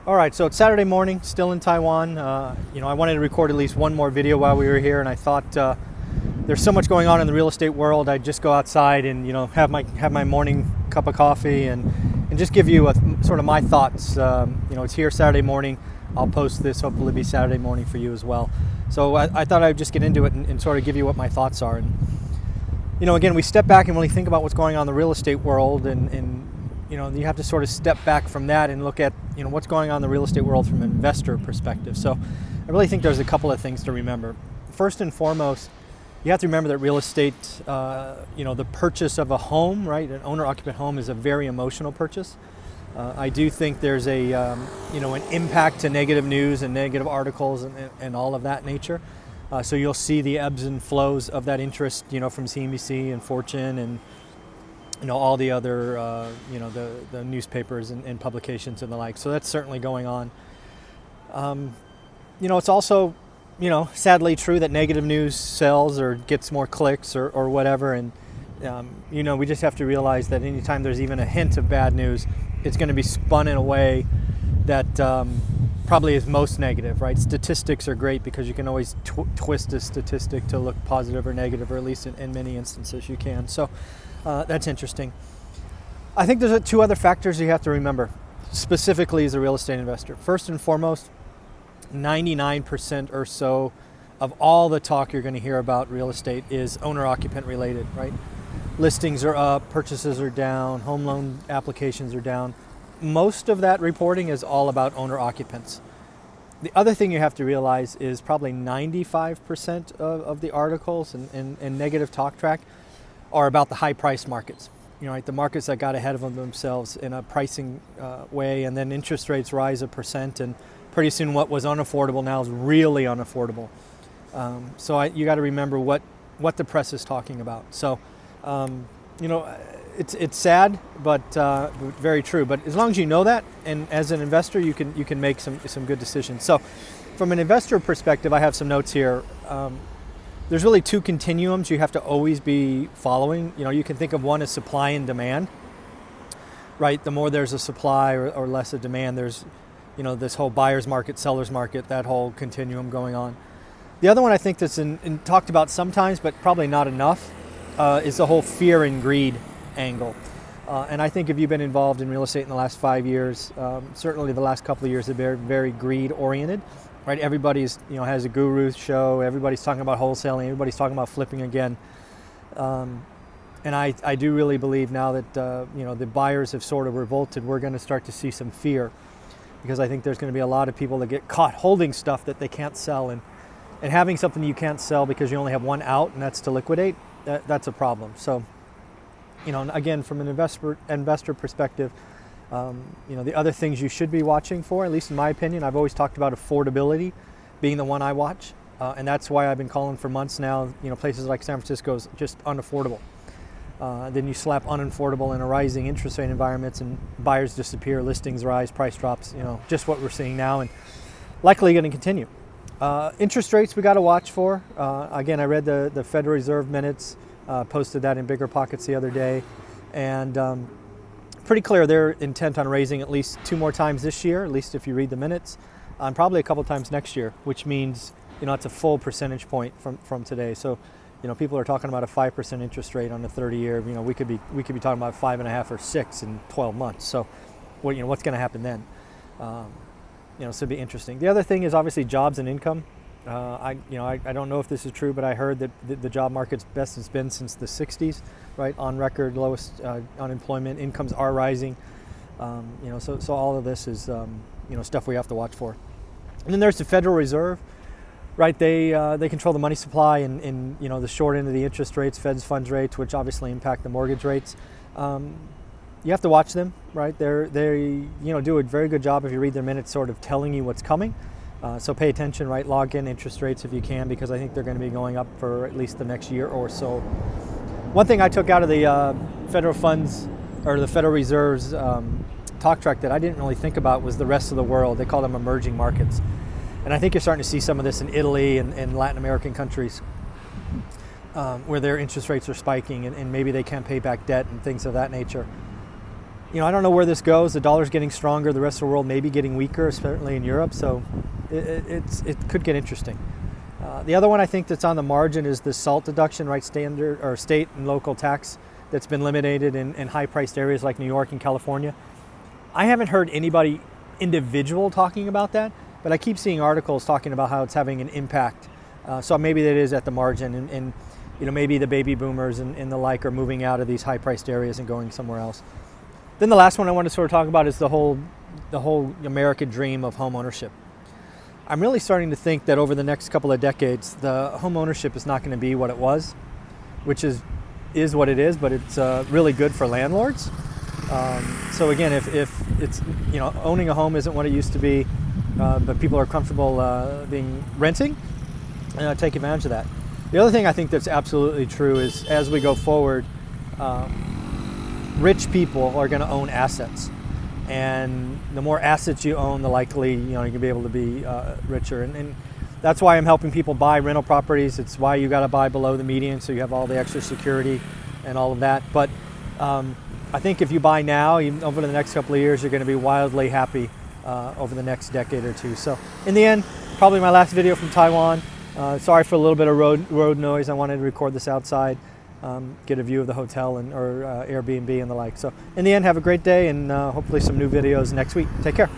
All right, so it's Saturday morning, still in Taiwan. I wanted to record at least one more video while we were here, and I thought there's so much going on in the real estate world. I'd just go outside and have my morning cup of coffee and just give you sort of my thoughts. It's here Saturday morning. I'll post this, hopefully be Saturday morning for you as well. So I thought I'd just get into it and sort of give you what my thoughts are. And again, we step back and really think about what's going on in the real estate world, and you have to sort of step back from that and look at what's going on in the real estate world from an investor perspective. So I really think there's a couple of things to remember. First and foremost, you have to remember that real estate, the purchase of a home, right, an owner-occupant home, is a very emotional purchase. I do think there's an impact to negative news and negative articles and all of that nature. So you'll see the ebbs and flows of that interest, from CNBC and Fortune and all the other, the newspapers and publications and the like. So that's certainly going on. It's also, sadly true that negative news sells or gets more clicks or whatever. And, we just have to realize that anytime there's even a hint of bad news, it's going to be spun in a way that probably is most negative, right? Statistics are great because you can always twist a statistic to look positive or negative, or at least in many instances you can. So that's interesting. I think there's two other factors you have to remember, specifically as a real estate investor. First and foremost, 99% or so of all the talk you're going to hear about real estate is owner-occupant related, right? Listings are up, purchases are down, home loan applications are down. Most of that reporting is all about owner-occupants. The other thing you have to realize is probably 95% of the articles and negative talk track are about the high-price markets. The markets that got ahead of themselves in a pricing way, and then interest rates rise 1%, and pretty soon what was unaffordable now is really unaffordable. So you got to remember what the press is talking about. So, it's sad, but very true. But as long as you know that, and as an investor, you can make some good decisions. So, from an investor perspective, I have some notes here. There's really two continuums you have to always be following. You can think of one as supply and demand, right? The more there's a supply or less a demand, there's this whole buyer's market, seller's market, that whole continuum going on. The other one I think that's talked about sometimes, but probably not enough, is the whole fear and greed angle. And I think if you've been involved in real estate in the last 5 years, certainly the last couple of years have been very greed oriented, right? Everybody's, has a guru show, everybody's talking about wholesaling, everybody's talking about flipping again. And I do really believe now that, the buyers have sort of revolted, we're going to start to see some fear, because I think there's going to be a lot of people that get caught holding stuff that they can't sell, and having something you can't sell because you only have one out, and that's to liquidate, that's a problem. So, again, from an investor perspective, the other things you should be watching for, at least in my opinion, I've always talked about affordability being the one I watch, and that's why I've been calling for months now. Places like San Francisco is just unaffordable. Then you slap unaffordable in a rising interest rate environments, and buyers disappear, listings rise, price drops. Just what we're seeing now, and likely going to continue. Interest rates we got to watch for. Again, I read the Federal Reserve minutes, posted that in Bigger Pockets the other day, and pretty clear they're intent on raising at least 2 more times this year, at least if you read the minutes, and probably a couple times next year, which means it's a full percentage point from today. So people are talking about a 5% interest rate on the 30-year. We could be talking about 5.5 or 6 in 12 months. So what's going to happen then? So it'd be interesting. The other thing is obviously jobs and income. I don't know if this is true, but I heard that the job market's best it's been since the 60s, right? On record, lowest unemployment, incomes are rising. So all of this is stuff we have to watch for. And then there's the Federal Reserve, right? They control the money supply and the short end of the interest rates, Fed's funds rates, which obviously impact the mortgage rates. You have to watch them, right? They do a very good job if you read their minutes, sort of telling you what's coming. So pay attention, right? Log in interest rates if you can, because I think they're going to be going up for at least the next year or so. One thing I took out of the federal funds or the Federal Reserve's talk track that I didn't really think about was the rest of the world. They call them emerging markets. And I think you're starting to see some of this in Italy and Latin American countries where their interest rates are spiking and maybe they can't pay back debt and things of that nature. I don't know where this goes. The dollar's getting stronger. The rest of the world may be getting weaker, certainly in Europe. So it could get interesting. The other one I think that's on the margin is the SALT deduction, right? Standard or state and local tax that's been eliminated in high-priced areas like New York and California. I haven't heard anybody individual talking about that, but I keep seeing articles talking about how it's having an impact. So maybe that is at the margin, and maybe the baby boomers and the like are moving out of these high-priced areas and going somewhere else. Then the last one I want to sort of talk about is the whole American dream of home ownership. I'm really starting to think that over the next couple of decades, the home ownership is not going to be what it was, which is what it is, but it's really good for landlords. So again, if it's, owning a home isn't what it used to be, but people are comfortable renting, take advantage of that. The other thing I think that's absolutely true is as we go forward, rich people are going to own assets. And the more assets you own, the likely you can be able to be richer, and that's why I'm helping people buy rental properties. It's why you got to buy below the median, so you have all the extra security and all of that. But I think if you buy now, even over the next couple of years, you're going to be wildly happy over the next decade or two. So in the end, probably my last video from Taiwan. Sorry for a little bit of road noise. I wanted to record this outside. Get a view of the hotel or Airbnb and the like. So in the end, have a great day, and hopefully some new videos next week. Take care.